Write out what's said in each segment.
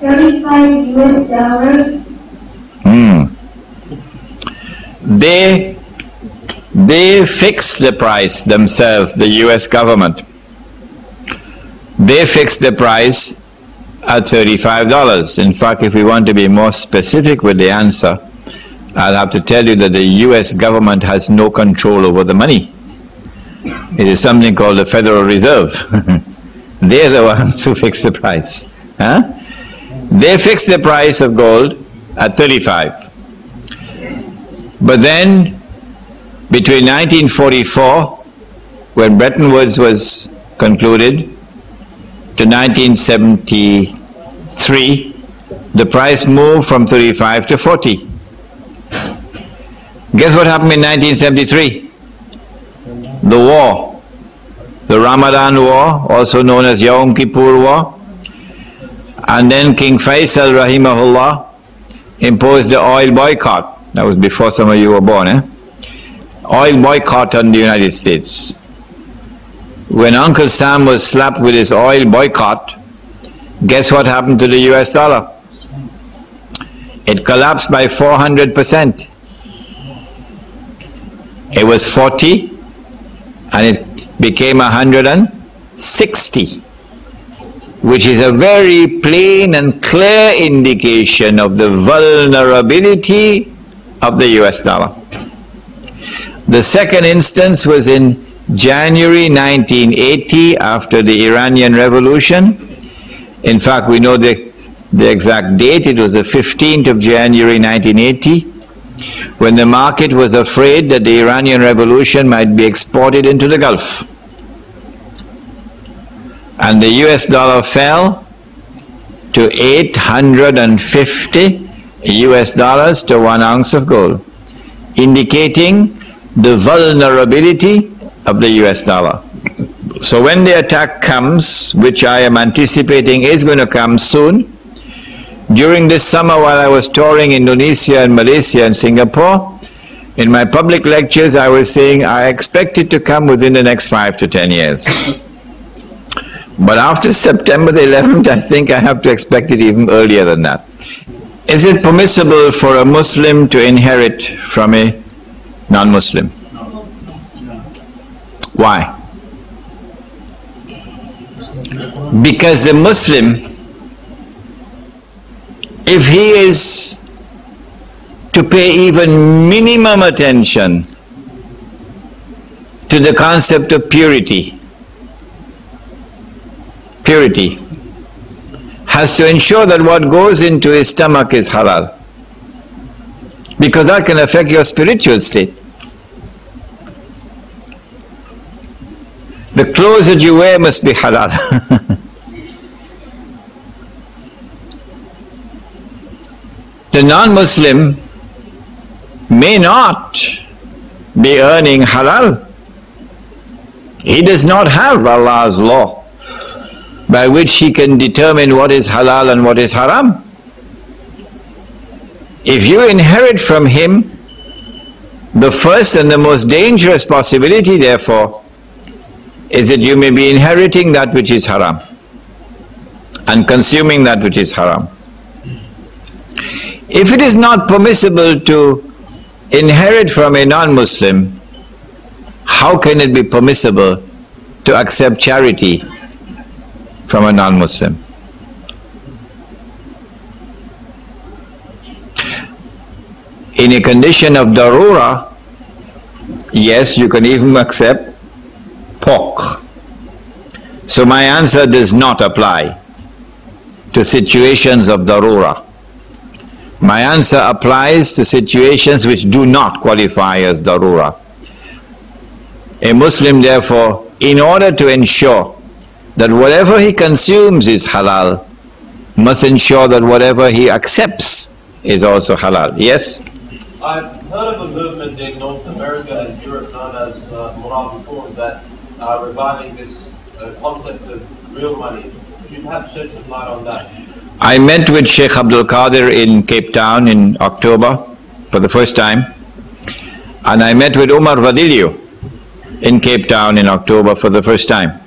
$35 US. They fix the price themselves, the US government. They fix the price at $35. In fact, if we want to be more specific with the answer, I'll have to tell you that the US government has no control over the money. It is something called the Federal Reserve. They're the ones who fix the price. They fix the price of gold at 35. But then, between 1944, when Bretton Woods was concluded, to 1973, the price moved from 35 to 40. Guess what happened in 1973? The war, the Ramadan War, also known as Yom Kippur War, and then King Faisal rahimahullah imposed the oil boycott. That was before some of you were born, Oil boycott on the United States. When Uncle Sam was slapped with his oil boycott, guess what happened to the US dollar? It collapsed by 400%. It was 40 and it became 160, which is a very plain and clear indication of the vulnerability of the US dollar. The second instance was in January 1980, after the Iranian Revolution. In fact, we know the exact date. It was the 15th of January 1980, when the market was afraid that the Iranian Revolution might be exported into the Gulf. And the US dollar fell to 850 US dollars to 1 ounce of gold, indicating the vulnerability of the US dollar. So when the attack comes, which I am anticipating is going to come soon, during this summer while I was touring Indonesia and Malaysia and Singapore, in my public lectures I was saying I expect it to come within the next 5 to 10 years. But after September the 11th, I think I have to expect it even earlier than that. Is it permissible for a Muslim to inherit from a non-Muslim? Why? Because the Muslim, if he is to pay even minimum attention to the concept of purity, has to ensure that what goes into his stomach is halal, because that can affect your spiritual state. The clothes that you wear must be halal. The non-Muslim may not be earning halal. He does not have Allah's law by which he can determine what is halal and what is haram. If you inherit from him, the first and the most dangerous possibility, therefore, is that you may be inheriting that which is haram and consuming that which is haram. If it is not permissible to inherit from a non-Muslim, how can it be permissible to accept charity from a non-Muslim? In a condition of darura, yes, you can even accept pork. So my answer does not apply to situations of darura. My answer applies to situations which do not qualify as darura. A Muslim, therefore, in order to ensure that whatever he consumes is halal, must ensure that whatever he accepts is also halal. Yes? I've heard of a movement in North America and Europe known as Murabitun that are reviving this concept of real money. Could you perhaps shed some light on that? I met with Sheikh Abdul Qadir in Cape Town in October for the first time, and I met with Umar Vadilio in Cape Town in October for the first time,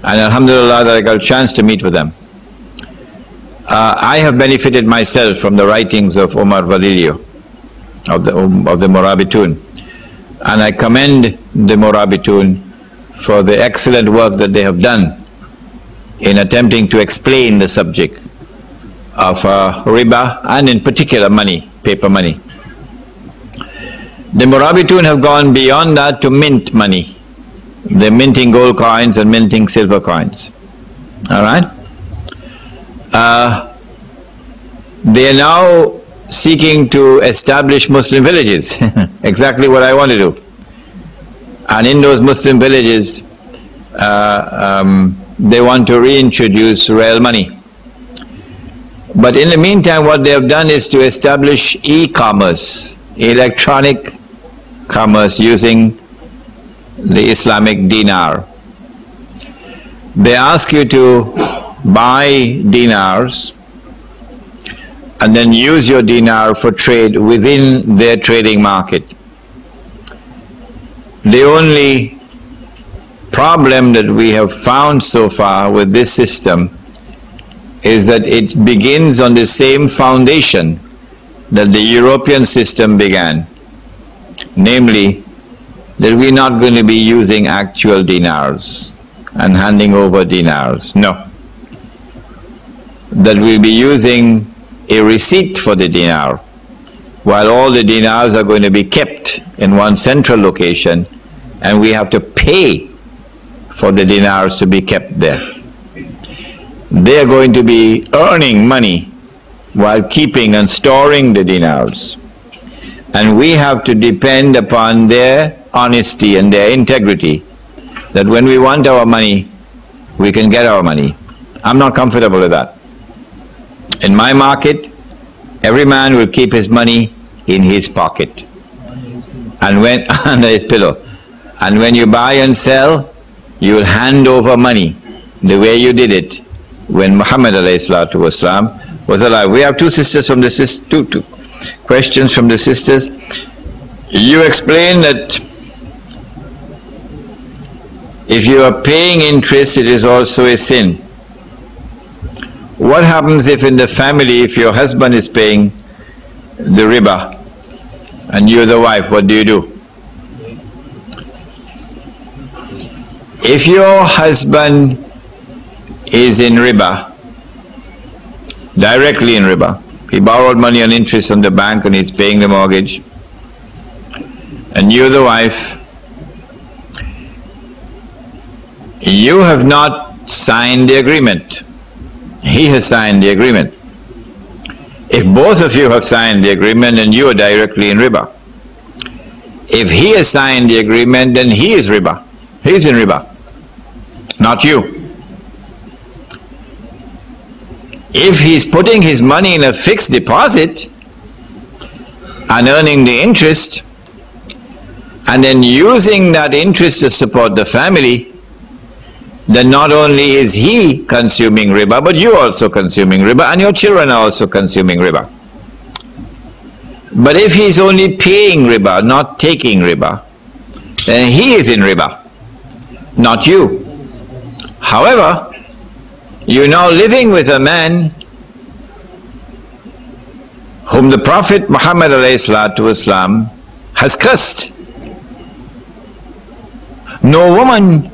and alhamdulillah that I got a chance to meet with them. I have benefited myself from the writings of Omar Valilio, of the Morabitun, and I commend the Morabitun for the excellent work that they have done in attempting to explain the subject of riba, and in particular money, paper money. The Morabitun have gone beyond that to mint money. They're minting gold coins and minting silver coins. All right? They are now seeking to establish Muslim villages. Exactly what I want to do. And in those Muslim villages, they want to reintroduce real money. But in the meantime, what they have done is to establish e-commerce, electronic commerce using the Islamic dinar. They ask you to buy dinars and then use your dinar for trade within their trading market. The only problem that we have found so far with this system is that it begins on the same foundation that the European system began, namely that we're not going to be using actual dinars and handing over dinars. No. That we'll be using a receipt for the dinar, while all the dinars are going to be kept in one central location, and we have to pay for the dinars to be kept there. They are going to be earning money while keeping and storing the dinars. And we have to depend upon their honesty and their integrity, that when we want our money, we can get our money. I'm not comfortable with that. In my market, every man will keep his money in his pocket, and when under his pillow. And when you buy and sell, you will hand over money the way you did it when Muhammad ﷺ was alive. We have two sisters from the two questions from the sisters. You explain that if you are paying interest, it is also a sin. What happens if in the family, if your husband is paying the riba and you're the wife, what do you do? If your husband is in riba, directly in riba, he borrowed money on interest from the bank and he's paying the mortgage, and you're the wife, you have not signed the agreement. He has signed the agreement. If both of you have signed the agreement, then you are directly in riba. If he has signed the agreement, then he is riba. He is in riba, not you. If he's putting his money in a fixed deposit and earning the interest, and then using that interest to support the family, then not only is he consuming riba, but you're also consuming riba, and your children are also consuming riba. But if he's only paying riba, not taking riba, then he is in riba, not you. However, you're now living with a man whom the Prophet Muhammad ﷺ has cursed. No woman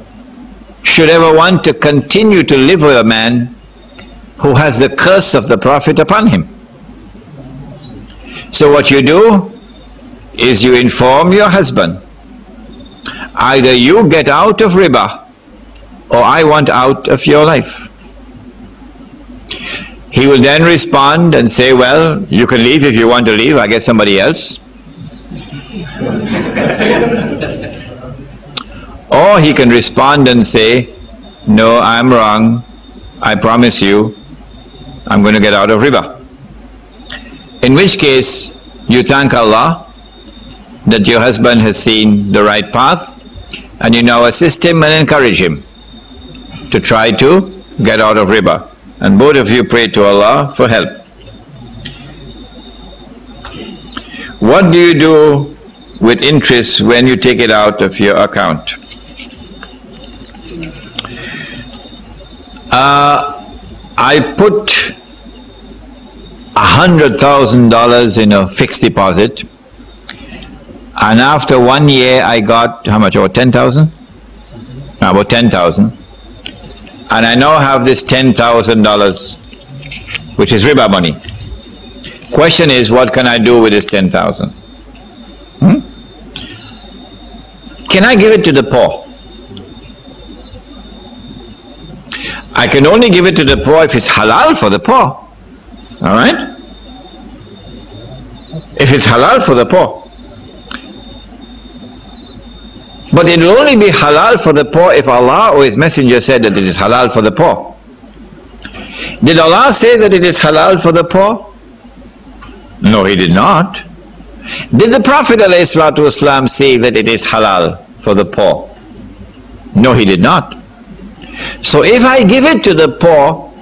should ever want to continue to live with a man who has the curse of the Prophet upon him. So what you do is you inform your husband, either you get out of riba or I want out of your life. He will then respond and say, well, you can leave if you want to leave, I get somebody else. Or he can respond and say, no, I'm wrong, I promise you, I'm going to get out of riba. In which case, you thank Allah that your husband has seen the right path, and you now assist him and encourage him to try to get out of riba. And both of you pray to Allah for help. What do you do with interest when you take it out of your account? I put $100,000 in a fixed deposit, and after 1 year I got, how much, about 10,000? About 10,000. And I now have this $10,000, which is riba money. Question is, what can I do with this 10,000? Can I give it to the poor? I can only give it to the poor if it's halal for the poor. Alright? If it's halal for the poor. But it will only be halal for the poor if Allah or His Messenger said that it is halal for the poor. Did Allah say that it is halal for the poor? No, He did not. Did the Prophet ﷺ say that it is halal for the poor? No, he did not. So if I give it to the poor,